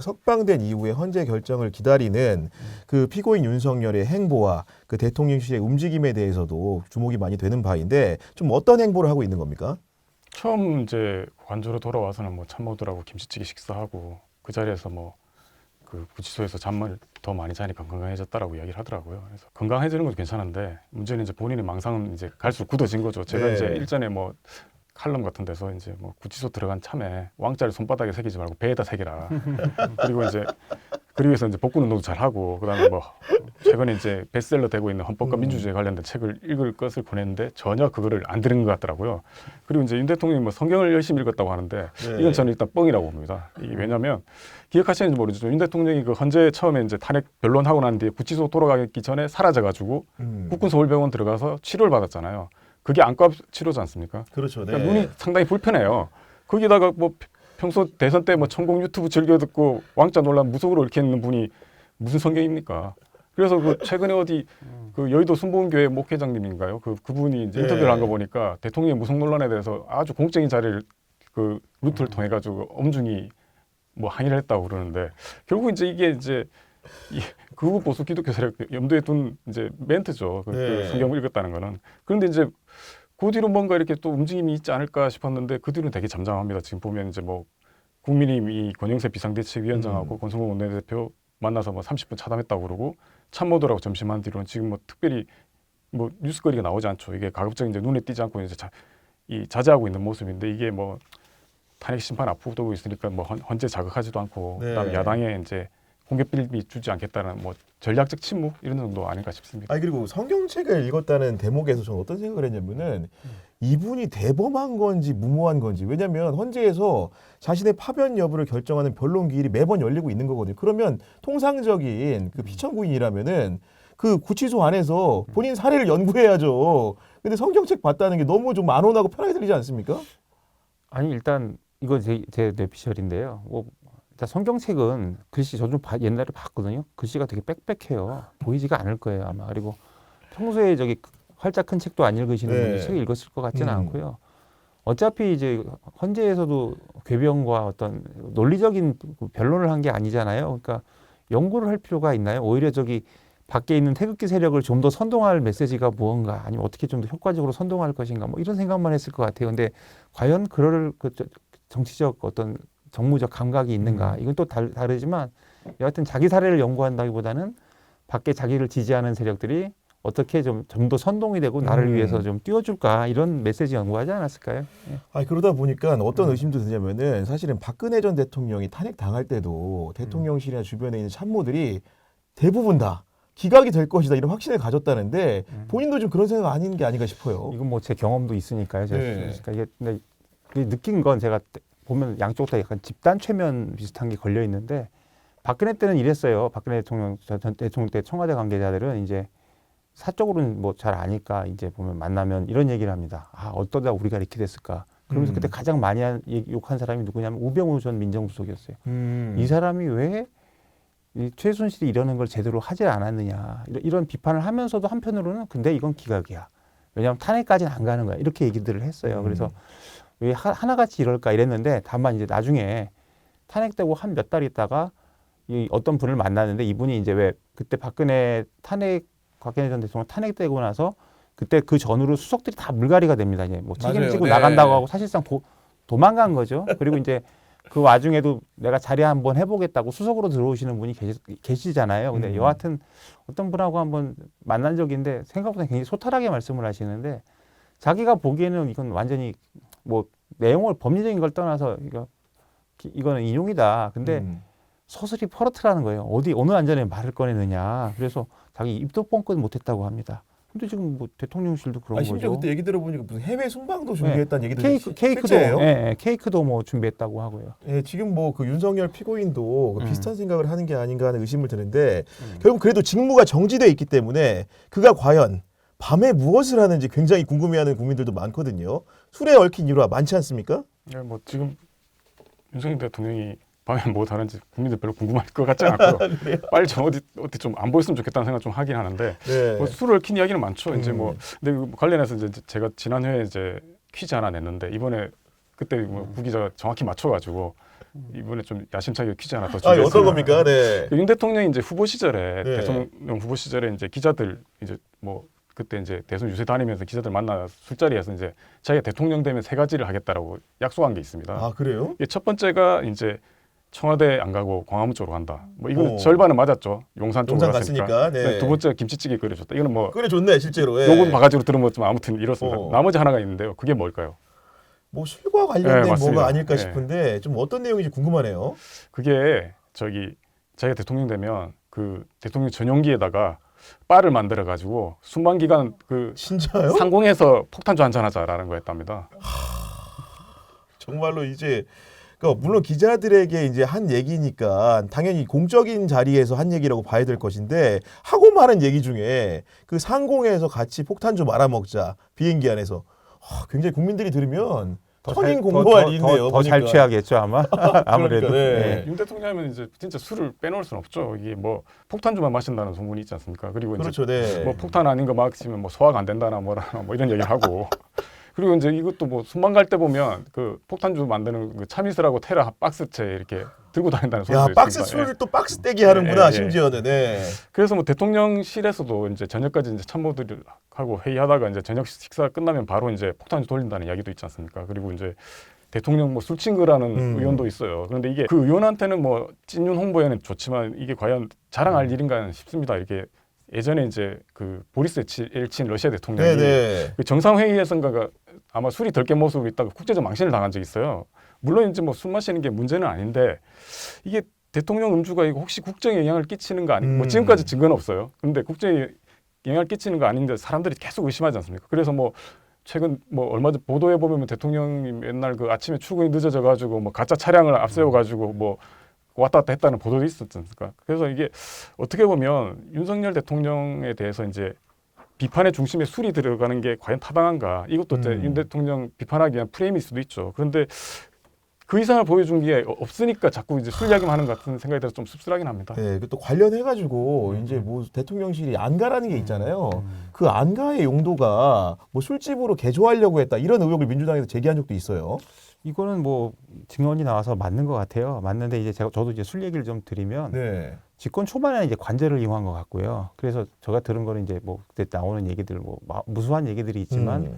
그 석방된 이후에 헌재 결정을 기다리는 그 피고인 윤석열의 행보와 그 대통령실의 움직임에 대해서도 주목이 많이 되는 바인데 좀 어떤 행보를 하고 있는 겁니까? 처음 이제 관저로 돌아와서는 뭐 참모들하고 김치찌개 식사하고 그 자리에서 뭐 그 구치소에서 잠을 더 많이 자니까 건강해졌다라고 이야기를 하더라고요. 그래서 건강해지는 것도 괜찮은데 문제는 이제 본인의 망상은 이제 갈수록 굳어진 거죠. 제가 네. 이제 일전에 뭐 칼럼 같은 데서 이제 뭐 구치소 들어간 참에 왕자를 손바닥에 새기지 말고 배에다 새기라. 그리고 이제 그리고 해서 이제 복근 운동도 잘 하고 그다음에 뭐 최근에 이제 베스트셀러 되고 있는 헌법과 민주주의에 관련된 책을 읽을 것을 권했는데 전혀 그거를 안 들은 것 같더라고요. 그리고 이제 윤 대통령이 뭐 성경을 열심히 읽었다고 하는데 이건 저는 일단 뻥이라고 봅니다. 이게 왜냐하면 기억하시는지 모르죠. 윤 대통령이 그 헌재 처음에 이제 탄핵 변론하고 난 뒤에 구치소 돌아가기 전에 사라져가지고 국군 서울병원 들어가서 치료를 받았잖아요. 그게 안과 치료지 않습니까? 그렇죠. 네. 그러니까 눈이 상당히 불편해요. 거기다가 뭐 평소 대선 때 뭐 천공 유튜브 즐겨 듣고 왕자 논란 무속으로 얽혀있는 분이 무슨 성경입니까? 그래서 그 최근에 어디 그 여의도 순복음교회 목회장님인가요? 그분이 이제 인터뷰를 한 거 보니까 대통령의 무속 논란에 대해서 아주 공적인 자리를 그 루트를 통해 가지고 엄중히 뭐 항의를 했다고 그러는데 결국 이제 이게 이제 극우 보수 기독교 세력 염두에 둔 이제 멘트죠. 그 성경을 읽었다는 거는. 그런데 이제 그 뒤로 뭔가 이렇게 또 움직임이 있지 않을까 싶었는데 그 뒤로는 되게 잠잠합니다. 지금 보면 이제 뭐 국민의힘이 권영세 비상대책위원장하고 권성동 원내대표 만나서 뭐 30분 차담했다고 그러고 참모들하고 점심한 뒤로는 지금 뭐 특별히 뭐 뉴스거리가 나오지 않죠. 이게 가급적 이제 눈에 띄지 않고 이제 자제하고 있는 모습인데 이게 뭐 탄핵 심판 앞두고 있으니까 뭐 헌재 자극하지도 않고 그다음에 야당에 이제 공개빌미 주지 않겠다는 뭐 전략적 침묵 이런 정도 아닌가 싶습니다. 아니 그리고 성경책을 읽었다는 대목에서 저는 어떤 생각을 했냐면은 이분이 대범한 건지 무모한 건지 왜냐하면 헌재에서 자신의 파변 여부를 결정하는 변론 기일이 매번 열리고 있는 거거든요. 그러면 통상적인 그 피청구인이라면은 그 구치소 안에서 본인 사례를 연구해야죠. 근데 성경책 봤다는 게 너무 좀 만원하고 편하게 들리지 않습니까? 아니 일단 이거 제 뇌피셜인데요. 뭐 일단 성경책은 글씨 저 좀 옛날에 봤거든요. 글씨가 되게 빽빽해요. 보이지가 않을 거예요 아마. 그리고 평소에 저기 활짝 큰 책도 안 읽으시는 분이 책을 읽었을 것 같지는 않고요. 어차피 이제 헌재에서도 궤변과 어떤 논리적인 변론을 한 게 아니잖아요. 그러니까 연구를 할 필요가 있나요? 오히려 저기 밖에 있는 태극기 세력을 좀 더 선동할 메시지가 무언가 아니면 어떻게 좀 더 효과적으로 선동할 것인가 뭐 이런 생각만 했을 것 같아요. 근데 과연 그럴 그 정치적 어떤 정무적 감각이 있는가 이건 또 다르지만 여하튼 자기 사례를 연구한다기보다는 밖에 자기를 지지하는 세력들이 어떻게 좀 더 선동이 되고 나를 위해서 좀 띄워줄까 이런 메시지 연구하지 않았을까요? 예. 아니 그러다 보니까 어떤 의심도 드냐면은 사실은 박근혜 전 대통령이 탄핵 당할 때도 대통령실이나 주변에 있는 참모들이 대부분 다 기각이 될 것이다 이런 확신을 가졌다는데 본인도 좀 그런 생각 아닌 게 아닌가 싶어요. 이건 뭐 제 경험도 있으니까요. 네. 그러니까 이게 근데 느낀 건 제가 보면 양쪽 다 약간 집단 최면 비슷한 게 걸려 있는데 박근혜 때는 이랬어요. 박근혜 대통령 전 대통령 때 청와대 관계자들은 이제 사적으로는 뭐 잘 아니까 이제 보면 만나면 이런 얘기를 합니다. 아 어떠다 우리가 이렇게 됐을까. 그러면서 그때 가장 많이 욕한 사람이 누구냐면 우병우 전 민정수석이었어요. 이 사람이 왜 이 최순실이 이러는 걸 제대로 하지 않았느냐 이런 비판을 하면서도 한편으로는 근데 이건 기각이야. 왜냐하면 탄핵까지는 안 가는 거야. 이렇게 얘기들을 했어요. 그래서 왜 하나같이 이럴까 이랬는데 다만 이제 나중에 탄핵되고 한 몇 달 있다가 이 어떤 분을 만났는데 이분이 이제 왜 그때 박근혜 전 대통령 탄핵되고 나서 그때 그 전후로 수석들이 다 물갈이가 됩니다. 이제 뭐 책임지고 나간다고 하고 사실상 도망간 거죠. 그리고 이제 그 와중에도 내가 자리 한번 해보겠다고 수석으로 들어오시는 분이 계시잖아요. 근데 여하튼 어떤 분하고 한번 만난 적인데 생각보다 굉장히 소탈하게 말씀을 하시는데 자기가 보기에는 이건 완전히 뭐 내용을 법리적인 걸 떠나서 이거는 인용이다. 근데 서슬이 퍼렇트라는 거예요. 어느 안전에 말을 꺼내느냐. 그래서 자기 입도 뻥끗 못했다고 합니다. 근데 지금 뭐 대통령실도 그런 심지어 거죠. 그때 얘기 들어보니까 무슨 해외 순방도 준비했다는 얘기도 케이크도 케이크도 뭐 준비했다고 하고요. 예, 지금 뭐 그 윤석열 피고인도 그 비슷한 생각을 하는 게 아닌가 하는 의심을 드는데 결국 그래도 직무가 정지돼 있기 때문에 그가 과연 밤에 무엇을 하는지 굉장히 궁금해하는 국민들도 많거든요. 술에 얽힌 일화 많지 않습니까? 네, 뭐 지금 윤석열 대통령이 밤에 뭐 다른지 국민들 별로 궁금할 것 같지 않고요. 빨리 좀 어디 좀 안 보였으면 좋겠다는 생각 좀 하긴 하는데 뭐 술을 얽힌 이야기는 많죠. 이제 뭐 근데 그 관련해서 이제 제가 지난 회에 이제 퀴즈 하나 냈는데 이번에 그때 뭐 구 기자가 정확히 맞춰가지고 이번에 좀 야심차게 퀴즈 하나 더 아, 준비했습니다. 어떤 겁니까? 네. 윤 대통령이 이제 후보 시절에 네. 대통령 후보 시절에 이제 기자들 이제 뭐 그때 이제 대선 유세 다니면서 기자들 만나 술자리에서 이제 자기가 대통령 되면 세 가지를 하겠다라고 약속한 게 있습니다. 아, 그래요? 이게 첫 번째가 이제 청와대 안 가고 광화문 쪽으로 간다. 뭐 이거는 오. 절반은 맞았죠. 용산 쪽으로 용산 갔으니까. 갔으니까. 네. 두 번째가 김치찌개 끓여줬다. 이거는 뭐 그래 좋네 실제로. 예. 요건 바가지로 들어먹었지만 아무튼 이렇습니다. 어. 나머지 하나가 있는데요. 그게 뭘까요? 뭐 술과 관련된 네, 맞습니다. 뭐가 아닐까 네. 싶은데 좀 어떤 내용인지 궁금하네요. 그게 자기가 대통령 되면 그 대통령 전용기에다가 바를 만들어 가지고 순방 기간 그 진짜요? 상공에서 폭탄주 한잔 하자라는 거였답니다. 정말로 이제 그러니까 물론 기자들에게 이제 한 얘기니까 당연히 공적인 자리에서 한 얘기라고 봐야 될 것인데 하고 말한 얘기 중에 그 상공에서 같이 폭탄 좀 말아먹자 비행기 안에서 굉장히 국민들이 들으면 터닝 공고할 일이네요. 더 잘 보니까. 취하겠죠 아마. 아무래도. 그러니까, 네. 네. 윤 대통령은 이제 진짜 술을 빼놓을 수는 없죠. 이게 뭐 폭탄주만 마신다는 소문이 있지 않습니까? 그리고 이제 그렇죠, 네. 뭐 폭탄 아닌 거 마시면 뭐 소화가 안 된다나 뭐라나 뭐 이런 얘기를 하고 그리고 이제 이것도 뭐 순방 갈 때 보면 그 폭탄주 만드는 그 참이슬하고 테라 박스채 이렇게 들고 다닌다는 소리도 야 있습니다. 박스 술을 또 박스 떼기 하는구나 예, 예. 심지어는. 네. 그래서 뭐 대통령실에서도 이제 저녁까지 이제 참모들하고 회의하다가 이제 저녁 식사 끝나면 바로 이제 폭탄주 돌린다는 이야기도 있지 않습니까? 그리고 이제 대통령 뭐 술친구라는 의원도 있어요. 그런데 이게 그 의원한테는 뭐 찐윤 홍보에는 좋지만 이게 과연 자랑할 일인가 싶습니다. 이게 예전에 이제 그 보리스 엘친 러시아 대통령이 네네. 그 정상회의에선가 아마 술이 덜 깬 모습으로 있다가 국제적 망신을 당한 적이 있어요. 물론 이제 뭐 술 마시는 게 문제는 아닌데 이게 대통령 음주가 이거 혹시 국정에 영향을 끼치는 거 아닌가? 뭐 지금까지 증거는 없어요. 근데 국정에 영향을 끼치는 거 아닌데 사람들이 계속 의심하지 않습니까? 그래서 뭐 최근 뭐 얼마 전 보도해 보면 대통령이 맨날 그 아침에 출근이 늦어져 가지고 뭐 가짜 차량을 앞세워 가지고 뭐 왔다 갔다 했다는 보도도 있었지 않습니까? 그래서 이게 어떻게 보면 윤석열 대통령에 대해서 이제 비판의 중심에 술이 들어가는 게 과연 타당한가? 이것도 이제 윤 대통령 비판하기 위한 프레임일 수도 있죠. 그런데 그 이상을 보여준 게 없으니까 자꾸 이제 술 이야기만 하는 것 같은 생각이 들어서 좀 씁쓸하긴 합니다. 네, 또 관련해가지고 이제 뭐 대통령실이 안가라는 게 있잖아요. 그 안가의 용도가 뭐 술집으로 개조하려고 했다 이런 의혹을 민주당에서 제기한 적도 있어요. 이거는 뭐 증언이 나와서 맞는 것 같아요. 맞는데 이제 저도 이제 술 얘기를 좀 드리면 네. 집권 초반에는 이제 관제를 이용한 것 같고요. 그래서 제가 들은 거는 이제 뭐 그때 나오는 얘기들 뭐 무수한 얘기들이 있지만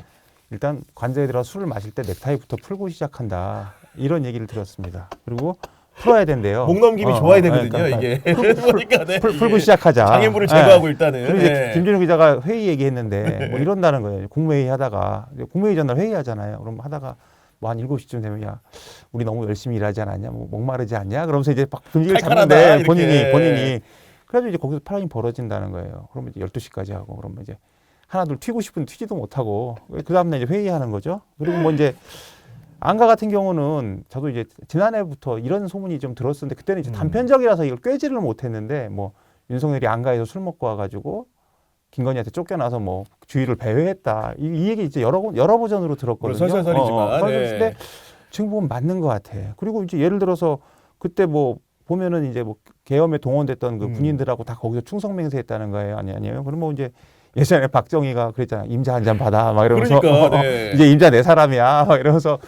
일단 관제에 들어 술을 마실 때 넥타이부터 풀고 시작한다 이런 얘기를 들었습니다. 그리고 풀어야 된대요. 목 넘김이 좋아야 되거든요, 그러니까 이게. 보니까 네, 풀고 시작하자. 장애물을 제거하고 일단은. 그리고 이제 네. 김준우 기자가 회의 얘기했는데 뭐 이런다는 거예요. 국무회의 하다가 국무회의 전날 회의하잖아요. 그럼 하다가 뭐 한 7시쯤 되면 야 우리 너무 열심히 일하지 않았냐, 뭐 목마르지 않냐, 그러면서 이제 막 분위기를 칼칼하다, 잡는데 이렇게. 본인이 그래가지고 이제 거기서 파란이 벌어진다는 거예요. 그러면 이제 12시까지 하고 그러면 이제 하나둘 튀고 싶은데 튀지도 못하고 그 다음날 이제 회의하는 거죠. 그리고 뭐 이제 안가 같은 경우는 저도 이제 지난해부터 이런 소문이 좀 들었었는데 그때는 이제 단편적이라서 이걸 꿰지를 못했는데 뭐 윤석열이 안가에서 술 먹고 와가지고 김건희한테 쫓겨나서 뭐 주의를 배회했다 이 얘기 이제 여러 버전으로 들었거든요. 설설설이지만. 설설인데 네. 지금 보면 맞는 것 같아. 그리고 이제 예를 들어서 그때 뭐 보면은 이제 뭐 계엄에 동원됐던 그 군인들하고 다 거기서 충성 맹세했다는 거예요. 아니에요? 그럼 뭐 이제 예전에 박정희가 그랬잖아. 임자 한 잔 받아 막 이러면서 그러니까, 네. 이제 임자 내 사람이야 막 이러면서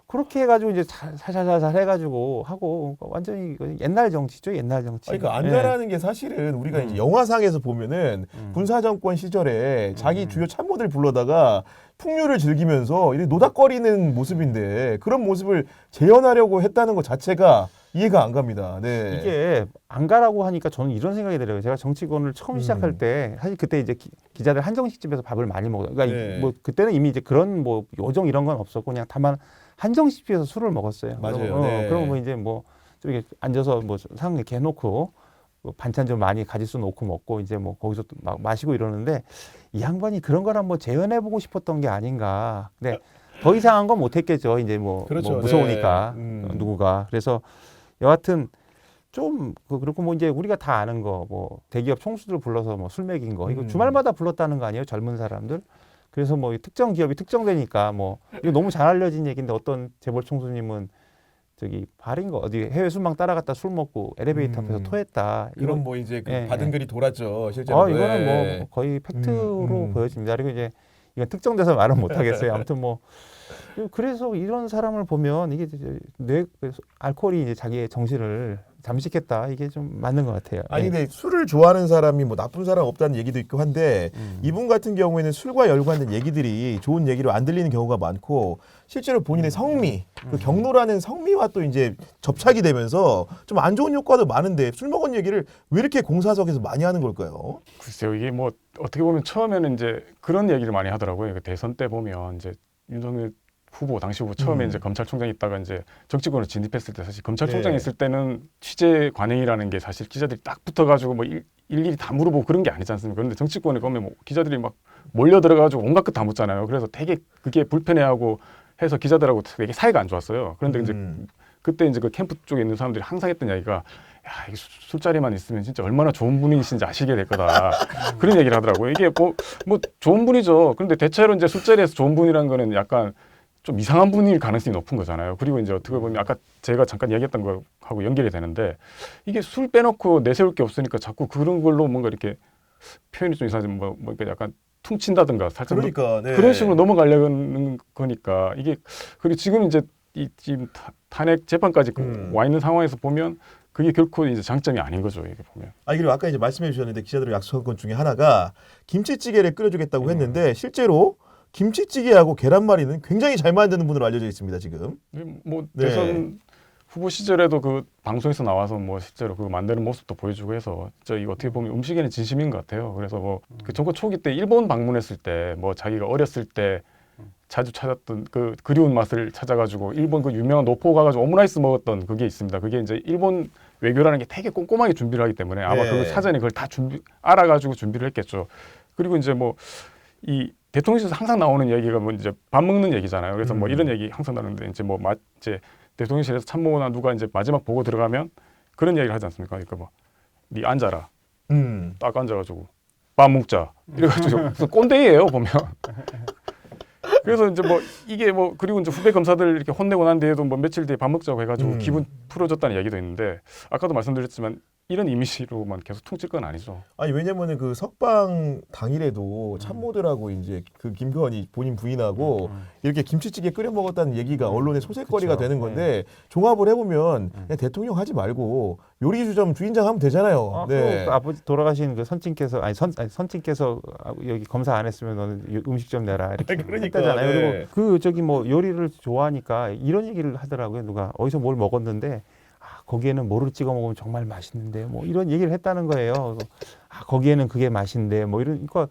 그렇게 해가지고 이제 살살살살 해가지고 하고 완전히 옛날 정치죠. 옛날 정치. 그러니까 안가라는 게 사실은 우리가 이제 영화상에서 보면은 군사 정권 시절에 자기 주요 참모들 불러다가 풍류를 즐기면서 이렇게 노닥거리는 모습인데 그런 모습을 재현하려고 했다는 것 자체가 이해가 안 갑니다. 네. 이게 안가라고 하니까 저는 이런 생각이 들어요. 제가 정치권을 처음 시작할 때 사실 그때 이제 기자들 한정식집에서 밥을 많이 먹어요. 그러니까 네. 뭐 그때는 이미 이제 그런 뭐 요정 이런 건 없었고 그냥 다만 한정식집에서 술을 먹었어요. 맞아요. 네. 그럼 뭐 이제 뭐 좀 이렇게 앉아서 뭐 상을 이렇게 해놓고 뭐 반찬 좀 많이 가지수 놓고 먹고 이제 뭐 거기서 또 막 마시고 이러는데 이 양반이 그런 걸 한번 재현해보고 싶었던 게 아닌가. 근데 더 이상한 건 못했겠죠. 이제 뭐, 그렇죠. 뭐 무서우니까 네. 누구가. 그래서 여하튼 좀 그렇고 뭐 이제 우리가 다 아는 거 뭐 대기업 총수들 불러서 뭐 술 먹인 거 이거 주말마다 불렀다는 거 아니에요? 젊은 사람들. 그래서 뭐 특정 기업이 특정되니까 뭐 이거 너무 잘 알려진 얘기인데 어떤 재벌 총수님은 저기 발인 거 어디 해외 순방 따라갔다 술 먹고 엘리베이터 앞에서 토했다. 이런 뭐 이제 그 예, 받은 예. 글이 돌았죠 실제로. 이거는 네. 뭐 거의 팩트로 보여집니다. 그리고 이제 이건 특정돼서 말은 못 하겠어요. 아무튼 뭐 그래서 이런 사람을 보면 이게 뇌 알코올이 이제 자기의 정신을 잠식했다. 이게 좀 맞는 것 같아요. 아니 예. 근데 술을 좋아하는 사람이 뭐 나쁜 사람 없다는 얘기도 있고 한데 이분 같은 경우에는 술과 연관된 얘기들이 좋은 얘기로 안 들리는 경우가 많고 실제로 본인의 성미, 그 경로라는 성미와 또 이제 접착이 되면서 좀 안 좋은 효과도 많은데 술 먹은 얘기를 왜 이렇게 공사석에서 많이 하는 걸까요? 글쎄요, 이게 뭐 어떻게 보면 처음에는 이제 그런 얘기를 많이 하더라고요. 그 대선 때 보면 이제 윤석열 후보 당시 후보 처음에 이제 검찰총장 있다가 이제 정치권으로 진입했을 때 사실 검찰총장 네. 있을 때는 취재 관행이라는 게 사실 기자들이 딱 붙어가지고 뭐 일일이 다 물어보고 그런 게 아니지 않습니까? 그런데 정치권에 가면 뭐 기자들이 막 몰려 들어가지고 온갖 것 다 묻잖아요. 그래서 되게 그게 불편해하고 해서 기자들하고 되게 사이가 안 좋았어요. 그런데 이제 그때 이제 그 캠프 쪽에 있는 사람들이 항상 했던 이야기가 야, 이 술자리만 있으면 진짜 얼마나 좋은 분이신지 아시게 될 거다. 그런 얘기를 하더라고요. 이게 뭐 좋은 분이죠. 그런데 대체로 이제 술자리에서 좋은 분이라는 거는 약간 좀 이상한 분일 가능성이 높은 거잖아요. 그리고 이제 어떻게 보면 아까 제가 잠깐 이야기했던 거하고 연결이 되는데 이게 술 빼놓고 내세울 게 없으니까 자꾸 그런 걸로 뭔가 이렇게 표현이 좀 이상하지 뭐 약간 퉁친다든가 살짝 그러니까 네. 그런 식으로 넘어가려는 거니까 이게 그리고 지금 이제 지금 탄핵 재판까지 와 있는 상황에서 보면 그게 결코 이제 장점이 아닌 거죠. 이게 보면. 아니 그리고 아까 이제 말씀해 주셨는데 기자들이 약속한 것 중에 하나가 김치찌개를 끓여주겠다고 했는데 실제로 김치찌개하고 계란말이는 굉장히 잘 만드는 분으로 알려져 있습니다 지금. 뭐 네. 대선 후보 시절에도 그 방송에서 나와서 뭐 실제로 그거 만드는 모습도 보여주고 해서 진짜 이거 어떻게 보면 음식에는 진심인 것 같아요. 그래서 뭐 그 정권 초기 때 일본 방문했을 때 뭐 자기가 어렸을 때 자주 찾았던 그 그리운 맛을 찾아가지고 일본 그 유명한 노포 가가지고 오므라이스 먹었던 그게 있습니다. 그게 이제 일본 외교라는 게 되게 꼼꼼하게 준비를 하기 때문에 아마 네. 그 사전에 그걸 다 알아가지고 준비를 했겠죠. 그리고 이제 뭐 이 대통령실에서 항상 나오는 얘기가 뭐 이제 밥 먹는 얘기잖아요. 그래서 뭐 이런 얘기 항상 나오는데 이제 뭐 이제 대통령실에서 참모나 누가 이제 마지막 보고 들어가면 그런 얘기를 하지 않습니까? 그러니까 뭐 네 앉아라, 딱 앉아가지고 밥 먹자 이래가지고 무슨 꼰대예요 보면. 그래서 이제 뭐 이게 뭐 그리고 이제 후배 검사들 이렇게 혼내고 난 뒤에도 뭐 며칠 뒤에 밥 먹자고 해가지고 기분 풀어줬다는 얘기도 있는데 아까도 말씀드렸지만 이런 이미지로만 계속 퉁칠 건 아니죠. 아니 왜냐면은 그 석방 당일에도 참모들하고 이제 그 김건희 본인 부인하고 이렇게 김치찌개 끓여 먹었다는 얘기가 언론의 소설거리가 그쵸. 되는 건데 종합을 해보면 그냥 대통령 하지 말고 요리주점 주인장 하면 되잖아요. 네. 그 아버지 돌아가신 그 선친께서 선친께서 여기 검사 안 했으면 너는 음식점 내라 이렇게 그러니까, 했다잖아요. 네. 그리고 그 저기 뭐 요리를 좋아하니까 이런 얘기를 하더라고요. 누가 어디서 뭘 먹었는데 거기에는 뭐를 찍어 먹으면 정말 맛있는데 뭐 이런 얘기를 했다는 거예요. 거기에는 그게 맛인데 뭐 이런 그러니까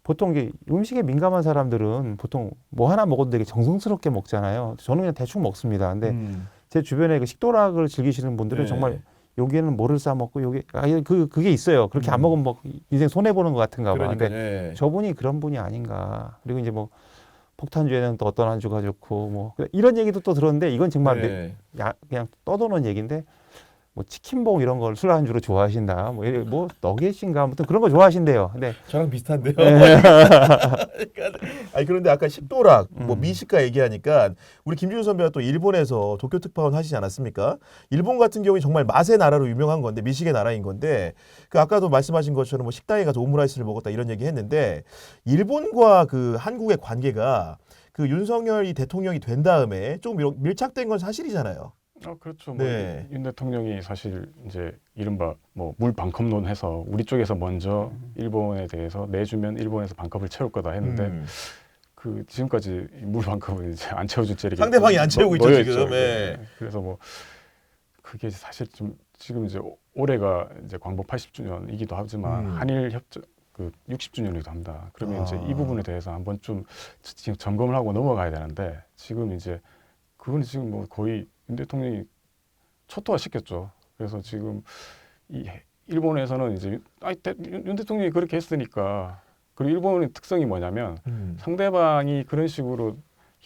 보통 이게 음식에 민감한 사람들은 보통 뭐 하나 먹어도 되게 정성스럽게 먹잖아요. 저는 그냥 대충 먹습니다. 근데 제 주변에 그 식도락을 즐기시는 분들은 네. 정말 여기에는 뭐를 싸 먹고 여기 그게 있어요. 그렇게 안 먹으면 뭐 인생 손해 보는 것 같은가 봐. 그러니까, 근데 네. 저분이 그런 분이 아닌가. 그리고 이제 뭐 폭탄주에는 또 어떤 안주가 좋고 뭐 이런 얘기도 또 들었는데 이건 정말 네. 그냥 떠도는 얘기인데 뭐 치킨봉 이런 걸 술 안주로 좋아하신다. 뭐 너겟인가 아무튼 그런 거 좋아하신대요. 근데 저랑 비슷한데요. 네. 아니 그런데 아까 식도락, 뭐 미식가 얘기하니까 우리 김준우 선배가 또 일본에서 도쿄 특파원 하시지 않았습니까? 일본 같은 경우에 정말 맛의 나라로 유명한 건데 미식의 나라인 건데 그 아까도 말씀하신 것처럼 뭐 식당에 가서 오므라이스를 먹었다 이런 얘기 했는데 일본과 그 한국의 관계가 그 윤석열이 대통령이 된 다음에 좀 밀착된 건 사실이잖아요. 그렇죠. 네. 뭐 윤 대통령이 사실 이제 이른바 뭐 물 반컵론 해서 우리 쪽에서 먼저 일본에 대해서 내주면 일본에서 반컵을 채울 거다 했는데 그 지금까지 물 반컵을 이제 안 채워줄 죄를 상대방이 안 채우고 있죠, 놓여있죠. 지금. 네. 그래서 뭐 그게 사실 좀 지금 이제 올해가 이제 광복 80주년이기도 하지만 한일 협정 그 60주년이기도 합니다. 그러면 이제 이 부분에 대해서 한번 좀 지금 점검을 하고 넘어가야 되는데 지금 이제 그건 지금 뭐 거의 윤 대통령이 초토화 시켰죠. 그래서 지금 이 일본에서는 이제 윤 대통령이 그렇게 했으니까 그리고 일본의 특성이 뭐냐면 상대방이 그런 식으로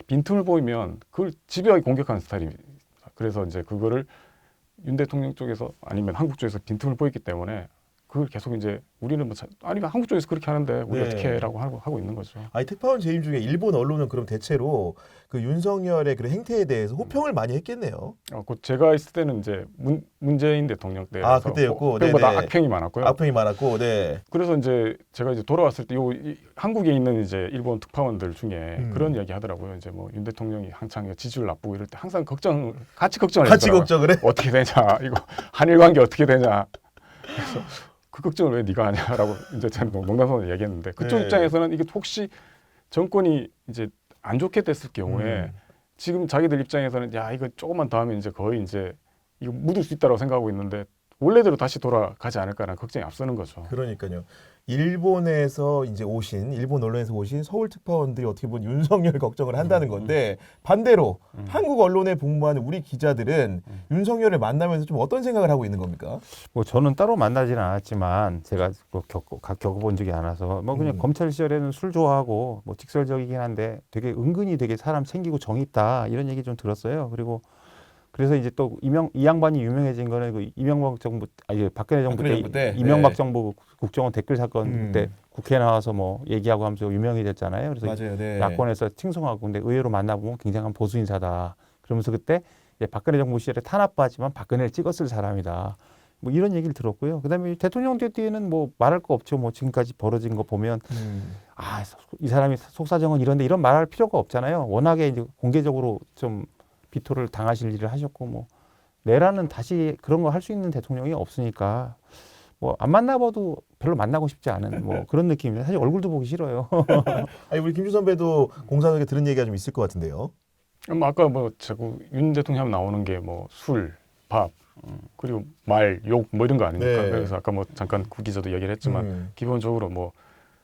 빈틈을 보이면 그걸 집요하게 공격하는 스타일입니다. 그래서 이제 그거를 윤 대통령 쪽에서 아니면 한국 쪽에서 빈틈을 보였기 때문에 그걸 계속 이제 우리는 뭐 아니면 한국 쪽에서 그렇게 하는데 우리 네. 어떻게 해라고 하고 있는 거죠. 아니 특파원 재임 중에 일본 언론은 그럼 대체로 그 윤석열의 그런 행태에 대해서 호평을 많이 했겠네요. 그 제가 있을 때는 이제 문재인 대통령 때 아, 그때였고, 호평보다 네네. 악평이 많았고요. 악평이 많았고, 네. 그래서 이제 제가 이제 돌아왔을 때 한국에 있는 이제 일본 특파원들 중에 그런 이야기 하더라고요. 이제 뭐 윤 대통령이 한창 지지율 나쁘고 이럴 때 항상 같이 걱정을 같이 하더라고요. 걱정을 해. 어떻게 되냐, 이거 한일 관계 어떻게 되냐. 그래서 그 걱정을 왜 네가 하냐라고 이제 제가 농담삼아 얘기했는데 그쪽 네. 입장에서는 이게 혹시 정권이 이제 안 좋게 됐을 경우에 지금 자기들 입장에서는 야 이거 조금만 더 하면 이제 거의 이제 이거 묻을 수 있다고 생각하고 있는데 원래대로 다시 돌아가지 않을까라는 걱정이 앞서는 거죠. 그러니까요. 일본에서 이제 일본 언론에서 오신 서울 특파원들이 어떻게 보면 윤석열 걱정을 한다는 건데 반대로 한국 언론에 복무하는 우리 기자들은 윤석열을 만나면서 좀 어떤 생각을 하고 있는 겁니까? 뭐 저는 따로 만나지는 않았지만 제가 뭐 겪어본 적이 않아서 뭐 그냥 검찰 시절에는 술 좋아하고 뭐 직설적이긴 한데 되게 은근히 되게 사람 챙기고 정 있다 이런 얘기 좀 들었어요. 그리고 그래서 이제 또 이 양반이 유명해진 거는 그 이명박 정부 박근혜 정부 박근혜 정부 때, 이명박 네. 정부 국정원 댓글 사건 때 국회에 나와서 뭐 얘기하고 하면서 유명해졌잖아요. 그래서 맞아요. 네. 야권에서 칭송하고 근데 의외로 만나보면 굉장한 보수 인사다. 그러면서 그때 이제 박근혜 정부 시절에 탄압받지만 박근혜를 찍었을 사람이다. 뭐 이런 얘기를 들었고요. 그다음에 대통령 때는 뭐 말할 거 없죠. 뭐 지금까지 벌어진 거 보면 이 사람이 속사정은 이런데 이런 말할 필요가 없잖아요. 워낙에 이제 공개적으로 좀 비토를 당하실 일을 하셨고 뭐 내라는 다시 그런 거 할 수 있는 대통령이 없으니까 뭐 안 만나봐도 별로 만나고 싶지 않은 뭐 그런 느낌입니다. 사실 얼굴도 보기 싫어요. 아니 우리 김주 선배도 공사석에 들은 얘기가 좀 있을 것 같은데요. 아까 뭐 자꾸 윤 대통령 나오는 게 뭐 술, 밥, 그리고 말, 욕 뭐 이런 거 아닙니까? 네. 그래서 아까 뭐 잠깐 구 기자도 얘기를 했지만 기본적으로 뭐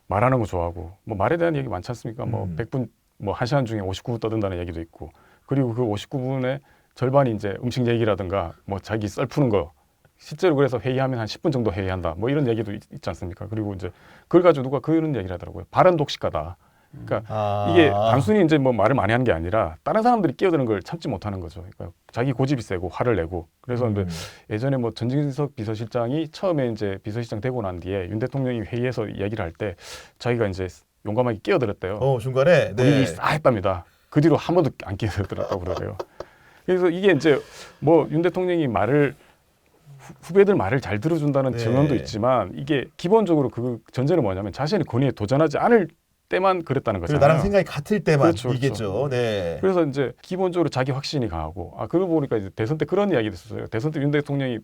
말하는 거 좋아하고 뭐 말에 대한 얘기 많지 않습니까? 뭐 100분 뭐 1시간 중에 59분 떠든다는 얘기도 있고 그리고 그 59분의 절반이 이제 음식 얘기라든가 뭐 자기 썰 푸는 거 실제로 그래서 회의하면 한 10분 정도 회의한다 뭐 이런 얘기도 있지 않습니까? 그리고 이제 그걸 가지고 누가 그런 얘기를 하더라고요. 발언 독식가다. 그러니까 이게 단순히 이제 뭐 말을 많이 하는 게 아니라 다른 사람들이 끼어드는 걸 참지 못하는 거죠. 그러니까 자기 고집이 세고 화를 내고 그래서 근데 예전에 뭐 전진석 비서실장이 처음에 이제 비서실장 되고 난 뒤에 윤 대통령이 회의에서 얘기를 할 때 자기가 이제 용감하게 끼어들었대요. 중간에 분위기 싸했답니다. 그 뒤로 한 번도 안 끼어들었다고 그러래요. 그래서 이게 이제 뭐 윤 대통령이 말을 후배들 말을 잘 들어준다는 증언도 있지만 이게 기본적으로 그 전제는 뭐냐면 자신의 권위에 도전하지 않을 때만 그랬다는 거잖아요. 나랑 생각이 같을 때만 그렇죠, 이겠죠. 네. 그래서 이제 기본적으로 자기 확신이 강하고 그러고 보니까 이제 대선 때 그런 이야기도 있었어요. 대선 때 윤 대통령이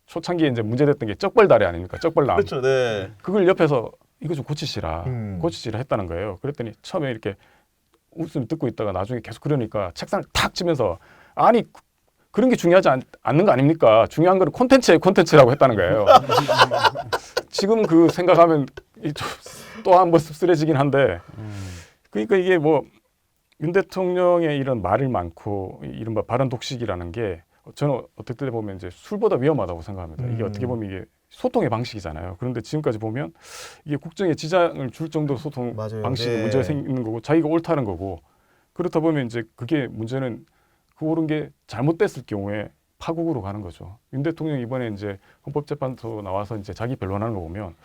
초창기에 이제 문제됐던 게 쩍벌다리 아닙니까? 쩍벌남. 그렇죠. 네. 그걸 옆에서 이거 좀 고치시라 했다는 거예요. 그랬더니 처음에 이렇게 웃음 듣고 있다가 나중에 계속 그러니까 책상을 탁 치면서 아니 그런 게 중요하지 않는 거 아닙니까? 중요한 거는 콘텐츠라고 했다는 거예요. 지금 그 생각하면 또 한 번 씁쓸해지긴 한데 그러니까 이게 뭐 윤 대통령의 이런 말을 많고 이른바 발언 독식이라는 게 저는 어떻게 보면 이제 술보다 위험하다고 생각합니다. 이게 어떻게 보면 이게 소통의 방식이잖아요. 그런데 지금까지 보면 이게 국정에 지장을 줄 정도 소통 맞아요. 방식에 네. 문제가 생기는 거고 자기가 옳다는 거고 그렇다 보면 이제 그게 문제는 그 옳은 게 잘못됐을 경우에 파국으로 가는 거죠. 윤 대통령 이번에 이제 헌법재판소 나와서 이제 자기 변론하는 거 보면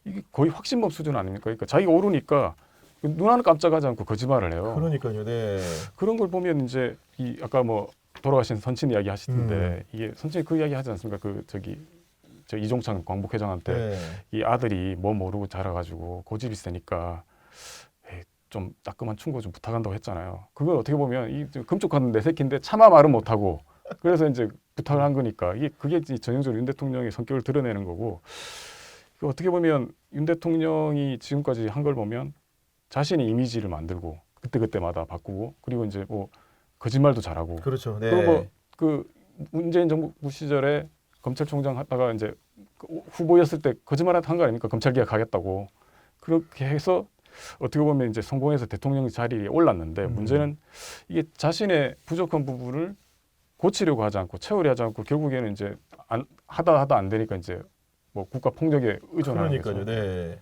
이게 거의 확신범 수준 아닙니까? 그러니까 자기가 옳으니까 눈 하나 깜짝하지 않고 거짓말을 해요. 그러니까요. 네. 그런 걸 보면 이제 이 아까 뭐 돌아가신 선친 이야기 하시던데 이게 선친이 그 이야기 하지 않습니까? 그 저 이종창 광복회장한테 네. 이 아들이 뭐 모르고 자라가지고 고집이 세니까 좀 따끔한 충고 좀 부탁한다고 했잖아요. 그걸 어떻게 보면 이 금쪽한 내 새끼인데 차마 말은 못하고 그래서 이제 부탁을 한 거니까 그게 전형적으로 윤 대통령의 성격을 드러내는 거고 어떻게 보면 윤 대통령이 지금까지 한 걸 보면 자신의 이미지를 만들고 그때마다 바꾸고 그리고 이제 뭐 거짓말도 잘하고 그렇죠. 네. 그리고 그 문재인 정부 시절에 검찰총장 하다가 이제 후보였을 때 거짓말 한 거 아닙니까? 검찰 개혁하겠다고 그렇게 해서 어떻게 보면 이제 성공해서 대통령 자리에 올랐는데 문제는 이게 자신의 부족한 부분을 고치려고 하지 않고 채우려 하지 않고 결국에는 이제 하다 안 되니까 이제 뭐 국가 폭력에 의존하는 그러니까요. 거죠. 네.